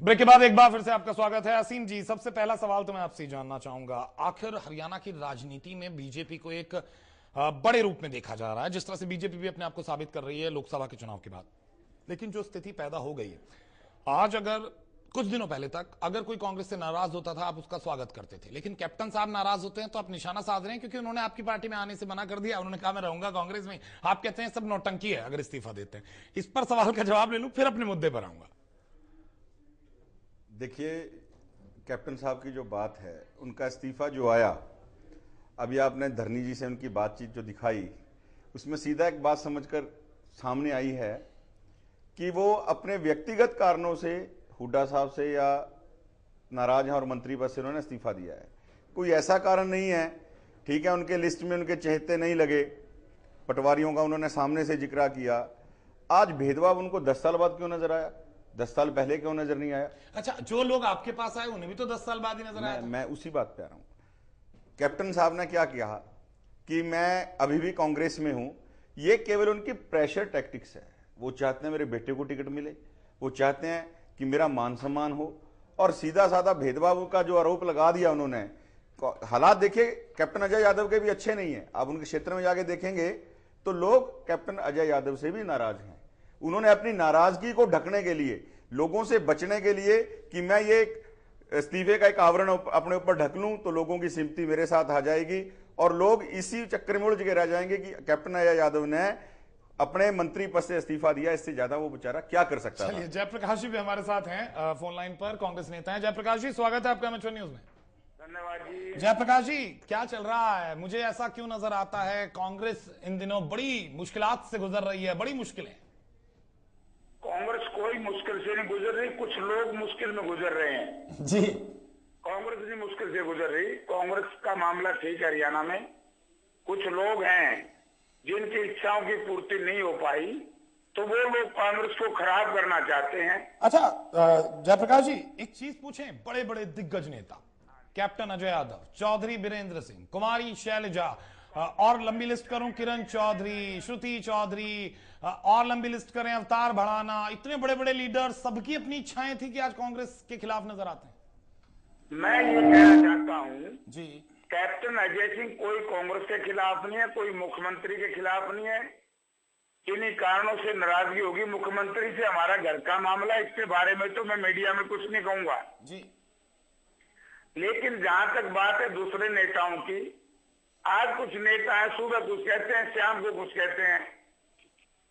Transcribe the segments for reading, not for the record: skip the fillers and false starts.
Break के बाद एक बार फिर से आपका स्वागत है। असीम जी, सबसे पहला सवाल तो मैं आपसे जानना चाहूंगा, आखिर हरियाणा की राजनीति में बीजेपी को एक बड़े रूप में देखा जा रहा है, जिस तरह से बीजेपी भी अपने आप को साबित कर रही है लोकसभा के चुनाव के बाद। लेकिन जो स्थिति पैदा हो गई है आज, अगर कुछ दिनों पहले तक अगर कोई कांग्रेस से नाराज होता था आप उसका स्वागत करते थे, लेकिन कैप्टन साहब नाराज होते हैं तो आप निशाना साध रहे हैं, क्योंकि उन्होंने आपकी पार्टी में आने से मना कर दिया। उन्होंने कहा मैं रहूंगा कांग्रेस में। आप कहते हैं सब नौटंकी है अगर इस्तीफा देते हैं। इस पर सवाल का जवाब ले लूं, फिर अपने मुद्दे पर आऊंगा। देखिए, कैप्टन साहब की जो बात है, उनका इस्तीफा जो आया, अभी आपने धरनी जी से उनकी बातचीत जो दिखाई, उसमें सीधा एक बात समझकर सामने आई है कि वो अपने व्यक्तिगत कारणों से हुड्डा साहब से या नाराज हैं और मंत्री पद से उन्होंने इस्तीफा दिया है। कोई ऐसा कारण नहीं है। ठीक है, उनके लिस्ट में उनके चहेते नहीं लगे, पटवारियों का उन्होंने सामने से जिक्र किया। आज भेदभाव उनको 10 साल बाद क्यों नजर आया? 10 साल पहले क्यों नजर नहीं आया? अच्छा, जो लोग आपके पास आए उन्हें भी तो 10 साल बाद ही नजर आया था। मैं उसी बात पे आ रहा हूं। कैप्टन साहब ने क्या किया कि मैं अभी भी कांग्रेस में हूं, ये केवल उनकी प्रेशर टैक्टिक्स है। वो चाहते हैं मेरे बेटे को टिकट मिले, वो चाहते हैं कि मेरा मान सम्मान हो, और सीधा साधा भेदभाव का जो आरोप लगा दिया उन्होंने। हालात देखिए, कैप्टन अजय यादव के भी अच्छे नहीं है। आप उनके क्षेत्र में जाके देखेंगे तो लोग कैप्टन अजय यादव से भी नाराज हैं। उन्होंने अपनी नाराजगी को ढकने के लिए, लोगों से बचने के लिए कि मैं ये इस्तीफे का एक आवरण अपने ऊपर ढक लूं तो लोगों की सिंपैथी मेरे साथ आ जाएगी, और लोग इसी चक्कर में उलझ के रह जाएंगे कि कैप्टन अजय यादव ने अपने मंत्री पद से इस्तीफा दिया, इससे ज्यादा वो बेचारा क्या कर सकता है। चलिए, जयप्रकाश जी भी हमारे साथ हैं फोन लाइन पर, कांग्रेस नेता हैं। जयप्रकाश जी, स्वागत है आपका एमएच न्यूज में। धन्यवाद जी। जयप्रकाश जी, क्या चल रहा है? मुझे ऐसा क्यों नजर आता है कांग्रेस इन दिनों बड़ी मुश्किलात से गुजर रही है, बड़ी मुश्किलें। कांग्रेस कोई मुश्किल से नहीं गुजर रही, कुछ लोग मुश्किल में गुजर रहे हैं जी। कांग्रेस नहीं मुश्किल से गुजर रही। कांग्रेस का मामला ठीक है। हरियाणा में कुछ लोग हैं जिनकी इच्छाओं की पूर्ति नहीं हो पाई, तो वो लोग कांग्रेस को खराब करना चाहते हैं। अच्छा जयप्रकाश जी, एक चीज पूछें, बड़े बड़े दिग्गज नेता कैप्टन अजय यादव, चौधरी बीरेंद्र सिंह, कुमारी शैलजा, और लंबी लिस्ट करूं, किरण चौधरी, श्रुति चौधरी, और लंबी लिस्ट करें, अवतार भड़ाना, इतने बड़े बड़े लीडर, सबकी अपनी इच्छाएं थी कि आज कांग्रेस के खिलाफ नजर आते हैं। मैं ये कहना चाहता हूँ जी, कैप्टन अजय सिंह कोई कांग्रेस के खिलाफ नहीं है, कोई मुख्यमंत्री के खिलाफ नहीं है। किन्हीं कारणों से नाराजगी होगी मुख्यमंत्री से, हमारा घर का मामला, इसके बारे में तो मैं मीडिया में कुछ नहीं कहूंगा जी। लेकिन जहां तक बात है दूसरे नेताओं की, आज कुछ नेता है, सुबह कुछ कहते हैं, शाम को कुछ कहते हैं,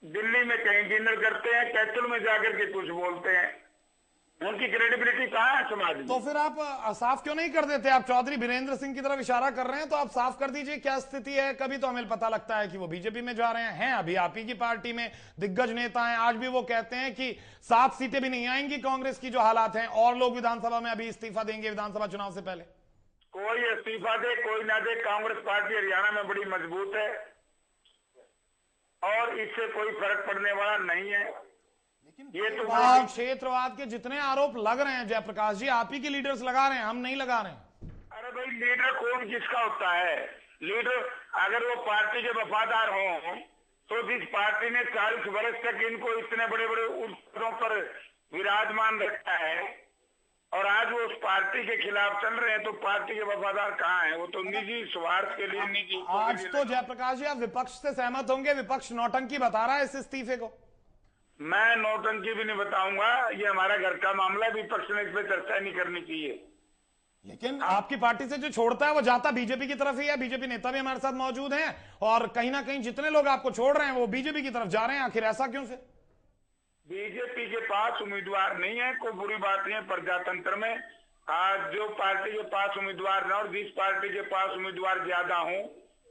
दिल्ली में कहीं डिनर करते हैं, कैथल में जाकर के कुछ बोलते हैं। उनकी क्रेडिबिलिटी कहाँ है समाज में? तो फिर आप साफ क्यों नहीं कर देते? आप चौधरी बीरेंद्र सिंह की तरफ इशारा कर रहे हैं तो आप साफ कर दीजिए क्या स्थिति है। कभी तो हमें पता लगता है कि वो बीजेपी में जा रहे हैं, अभी आप ही की पार्टी में दिग्गज नेता हैं, आज भी वो कहते हैं कि 7 सीटें भी नहीं आएंगी कांग्रेस की जो हालात हैं, और लोग विधानसभा में अभी इस्तीफा देंगे विधानसभा चुनाव से पहले। कोई इस्तीफा दे कोई ना दे, कांग्रेस पार्टी हरियाणा में बड़ी मजबूत है और इससे कोई फर्क पड़ने वाला नहीं है। ये तो क्षेत्रवाद के जितने आरोप लग रहे हैं जयप्रकाश जी, आप ही के लीडर्स लगा रहे हैं, हम नहीं लगा रहे हैं। अरे भाई, लीडर कौन किसका होता है? लीडर अगर वो पार्टी के वफादार हों तो जिस पार्टी ने 40 वर्ष तक इनको इतने बड़े बड़े पदों पर विराजमान रखा है और आज वो उस पार्टी के खिलाफ चल रहे हैं, तो पार्टी के वफादार कहाँ हैं? वो तो निजी स्वार्थ के लिए, निजी। आज तो जयप्रकाश जी आप विपक्ष से सहमत होंगे, विपक्ष नौटंकी बता रहा है इस इस्तीफे को। मैं नौटंकी भी नहीं बताऊंगा, ये हमारा घर का मामला है, विपक्ष ने इस पर चर्चा नहीं करनी चाहिए। लेकिन आपकी पार्टी से जो छोड़ता है वो जाता बीजेपी की तरफ ही है। बीजेपी नेता भी हमारे साथ मौजूद हैं, और कहीं ना कहीं जितने लोग आपको छोड़ रहे हैं वो बीजेपी की तरफ जा रहे हैं। आखिर ऐसा क्यों से? बीजेपी के पास उम्मीदवार नहीं है, कोई बुरी बात नहीं है प्रजातंत्र में। आज जो पार्टी के पास उम्मीदवार न, और जिस पार्टी के पास उम्मीदवार ज्यादा हो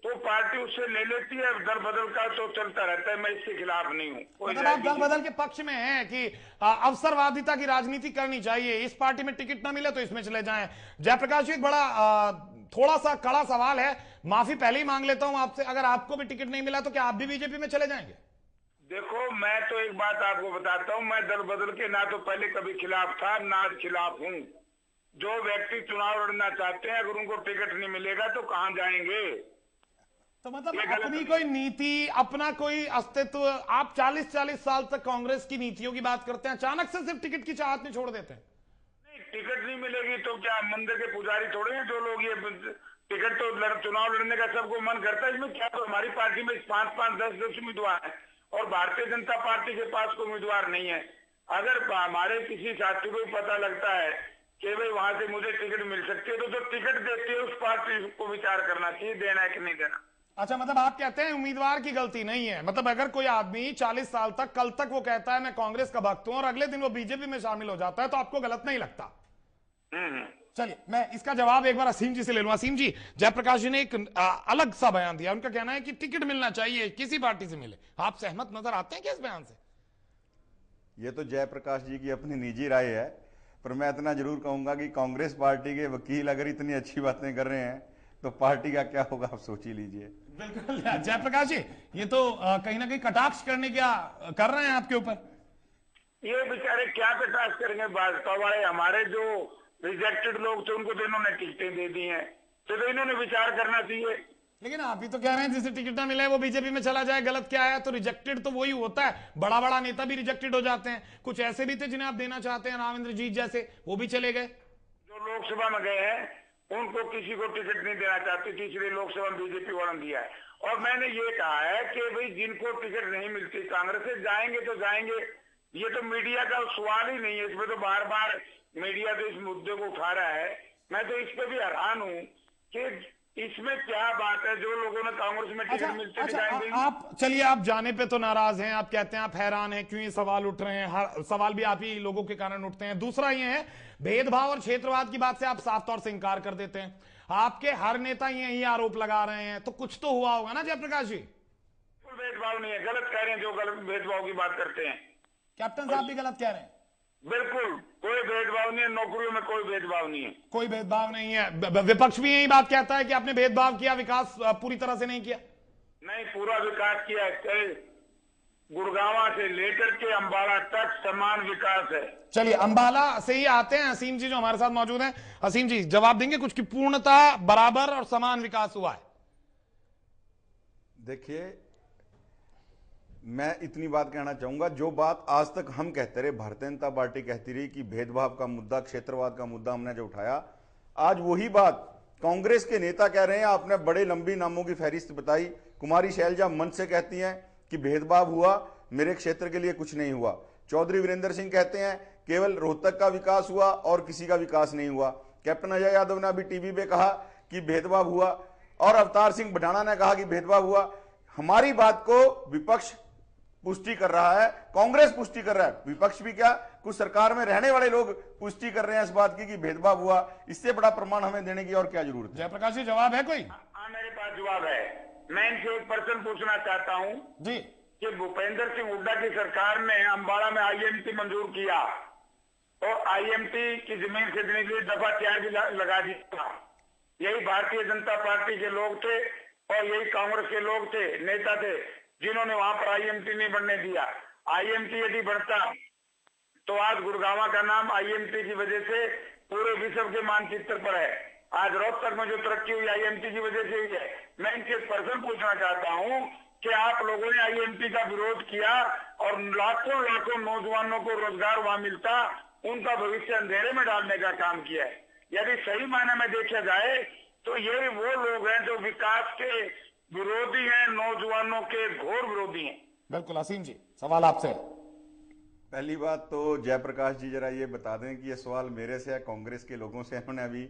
तो पार्टी उससे ले लेती है। दल बदल का तो चलता रहता है, मैं इसके खिलाफ नहीं हूँ। मतलब आप दल बदल के पक्ष में हैं कि अवसरवादिता की राजनीति करनी चाहिए, इस पार्टी में टिकट ना मिले तो इसमें चले जाएं। जयप्रकाश जी, एक बड़ा थोड़ा सा कड़ा सवाल है, माफी पहले ही मांग लेता हूं आपसे, अगर आपको भी टिकट नहीं मिला तो क्या आप भी बीजेपी में चले जाएंगे? देखो, मैं तो एक बात आपको बताता हूँ, मैं दल बदल के ना तो पहले कभी खिलाफ था ना आज खिलाफ हूँ। जो व्यक्ति चुनाव लड़ना चाहते हैं, अगर उनको टिकट नहीं मिलेगा तो कहाँ जाएंगे? तो मतलब अपनी कोई नीति, अपना कोई अस्तित्व, आप 40-40 साल तक कांग्रेस की नीतियों की बात करते हैं, अचानक से सिर्फ टिकट की चाहत में छोड़ देते हैं। टिकट नहीं मिलेगी तो क्या मंदिर के पुजारी थोड़े हैं जो लोग ये टिकट तो चुनाव लड़ने का सबको मन करता है। इसमें क्या, तो हमारी पार्टी में 5-5, 10-10 उम्मीदवार हैं और भारतीय जनता पार्टी के पास कोई उम्मीदवार नहीं है। अगर हमारे किसी साथी को पता लगता है कि भाई वहां से मुझे टिकट मिल सकती है तो जो टिकट देती है उस पार्टी को विचार करना चाहिए, देना है कि नहीं देना। अच्छा, मतलब आप कहते हैं उम्मीदवार की गलती नहीं है। मतलब अगर कोई आदमी 40 साल तक, कल तक वो कहता है मैं कांग्रेस का भक्त हूं और अगले दिन वो बीजेपी में शामिल हो जाता है तो आपको गलत नहीं लगता? चलिए मैं इसका जवाब एक बार असीम जी से ले लूं। असीम जी, जयप्रकाश जी ने एक अलग सा बयान दिया। उनका कहना है कि टिकट मिलना चाहिए, किसी पार्टी से मिले। आप सहमत नजर आते हैं क्या इस बयान से? ये तो जयप्रकाश जी की अपनी निजी राय है, पर मैं इतना जरूर कहूंगा कि कांग्रेस पार्टी के वकील अगर इतनी अच्छी बातें कर रहे हैं तो पार्टी का क्या होगा, आप सोच ही लीजिए। बिल्कुल जयप्रकाश जी, ये तो कहीं ना कहीं कटाक्ष करने क्या कर रहे हैं आपके ऊपर। ये बेचारे क्या कटाक्ष करेंगे? भाजपा वाले हमारे जो रिजेक्टेड लोग थे उनको तो इन्होंने टिकटें दे दी हैं, तो इन्होंने विचार करना चाहिए। लेकिन आप भी तो कह रहे हैं जिसे टिकट ना मिले वो बीजेपी में चला जाए, गलत क्या है? तो रिजेक्टेड तो वही होता है, बड़ा बड़ा नेता भी रिजेक्टेड हो जाते हैं। कुछ ऐसे भी थे जिन्हें आप देना चाहते हैं, राम इंद्रजीत जैसे, वो भी चले गए। जो लोकसभा में गए हैं उनको किसी को टिकट नहीं देना चाहती थी, इसलिए लोकसभा में बीजेपी वालों दिया है। और मैंने ये कहा है कि भाई जिनको टिकट नहीं मिलती कांग्रेस से जाएंगे तो जाएंगे, ये तो मीडिया का सवाल ही नहीं है। इसमें तो बार बार मीडिया तो इस मुद्दे को उठा रहा है। मैं तो इस पे भी हैरान हूं कि इसमें क्या बात है, जो लोगों ने कांग्रेस में टिकट मिलते जाएंगे। आप चलिए, आप जाने पे तो नाराज हैं, आप कहते हैं आप हैरान हैं क्यों ये सवाल उठ रहे हैं। हर सवाल भी आप ही लोगों के कारण उठते हैं। दूसरा ये है, भेदभाव और क्षेत्रवाद की बात से आप साफ तौर से इंकार कर देते हैं। आपके हर नेता यही आरोप लगा रहे हैं, तो कुछ तो हुआ होगा ना जयप्रकाश जी? कोई भेदभाव नहीं है, गलत कह रहे हैं जो गलत भेदभाव की बात करते हैं। कैप्टन साहब भी गलत कह रहे हैं। बिल्कुल कोई भेदभाव नहीं है, नौकरियों में कोई भेदभाव नहीं है। कोई भेदभाव नहीं है। विपक्ष भी यही बात कहता है कि आपने भेदभाव किया, विकास पूरी तरह से नहीं किया। नहीं, पूरा विकास किया है। गुड़गांव से लेकर के अंबाला तक समान विकास है। चलिए अंबाला से ही आते हैं, असीम जी जो हमारे साथ मौजूद हैं। असीम जी जवाब देंगे कुछ की पूर्णता, बराबर और समान विकास हुआ है? देखिए, मैं इतनी बात कहना चाहूंगा, जो बात आज तक हम कहते रहे, भारतीय जनता पार्टी कहती रही कि भेदभाव का मुद्दा, क्षेत्रवाद का मुद्दा हमने जो उठाया, आज वही बात कांग्रेस के नेता कह रहे हैं। आपने बड़े लंबी नामों की फहरिस्त बताई। कुमारी शैलजा मंच से कहती हैं कि भेदभाव हुआ, मेरे क्षेत्र के लिए कुछ नहीं हुआ। चौधरी वीरेंद्र सिंह कहते हैं केवल रोहतक का विकास हुआ और किसी का विकास नहीं हुआ। कैप्टन अजय यादव ने अभी टीवी पे कहा कि भेदभाव हुआ, और अवतार सिंह बढ़ाना ने कहा कि भेदभाव हुआ। हमारी बात को विपक्ष पुष्टि कर रहा है, कांग्रेस पुष्टि कर रहा है, विपक्ष भी क्या, कुछ सरकार में रहने वाले लोग पुष्टि कर रहे हैं इस बात की कि भेदभाव हुआ। इससे बड़ा प्रमाण हमें देने की और क्या जरूरत है? जयप्रकाश जी जवाब है कोई? मेरे पास जवाब है। मैं इनसे एक प्रश्न पूछना चाहता हूं जी कि भूपेंद्र सिंह हुड्डा की सरकार ने अंबाला में आईएमटी मंजूर किया और आईएमटी की जमीन खरीदने के लिए दफा 4 भी लगा दिया। यही भारतीय जनता पार्टी के लोग थे और यही कांग्रेस के लोग थे, नेता थे, जिन्होंने वहां पर आईएमटी नहीं बनने दिया। आईएमटी यदि बढ़ता तो आज गुड़गांव का नाम आईएमटी की वजह से पूरे विश्व के मानचित्र पर है। आज रोहतक में जो तरक्की हुई आईएमटी की वजह से हुई है। मैं इनसे प्रश्न पूछना चाहता हूं कि आप लोगों ने आईएमटी का विरोध किया और लाखों लाखों नौजवानों को रोजगार वहां मिलता, उनका भविष्य अंधेरे में डालने का काम किया है। यदि सही मायने में देखा जाए तो ये वो लोग हैं जो विकास के विरोधी हैं, नौजवानों के घोर विरोधी हैं। बिल्कुल। असीम जी सवाल आपसे। पहली बात तो जयप्रकाश जी जरा ये बता दें कि ये सवाल मेरे से है कांग्रेस के लोगों से? उन्होंने अभी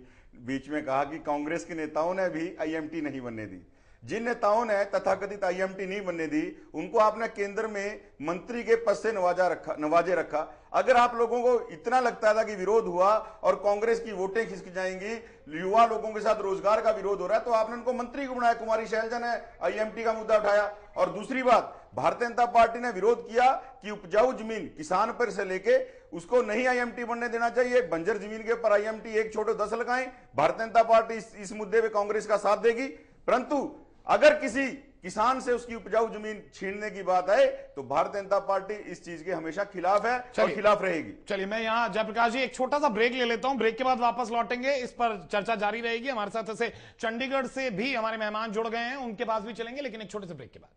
बीच में कहा कि कांग्रेस के नेताओं ने भी आईएमटी नहीं बनने दी। जिन नेताओं ने तथाकथित आईएमटी नहीं बनने दी उनको आपने केंद्र में मंत्री के पद से नवाजे रखा। अगर आप लोगों को इतना लगता था कि विरोध हुआ और कांग्रेस की वोटें खिसक जाएंगी, युवा लोगों के साथ रोजगार का विरोध हो रहा है, तो आपने उनको मंत्री को बनाया। कुमारी शैलजा ने आईएमटी का मुद्दा उठाया। और दूसरी बात, भारतीय जनता पार्टी ने विरोध किया कि उपजाऊ जमीन किसान पर से लेके उसको नहीं आईएमटी बनने देना चाहिए। बंजर जमीन के ऊपर आईएमटी 1 छोड़ो 10 लगाएं। भारतीय जनता पार्टी इस मुद्दे पे कांग्रेस का साथ देगी। परंतु अगर किसी किसान से उसकी उपजाऊ जमीन छीनने की बात आए तो भारतीय जनता पार्टी इस चीज के हमेशा खिलाफ है और खिलाफ रहेगी। चलिए मैं यहां जयप्रकाश जी एक छोटा सा ब्रेक ले लेता हूं, ब्रेक के बाद वापस लौटेंगे, इस पर चर्चा जारी रहेगी। हमारे साथ ऐसे चंडीगढ़ से भी हमारे मेहमान जुड़ गए हैं, उनके पास भी चलेंगे, लेकिन एक छोटे से ब्रेक के बाद।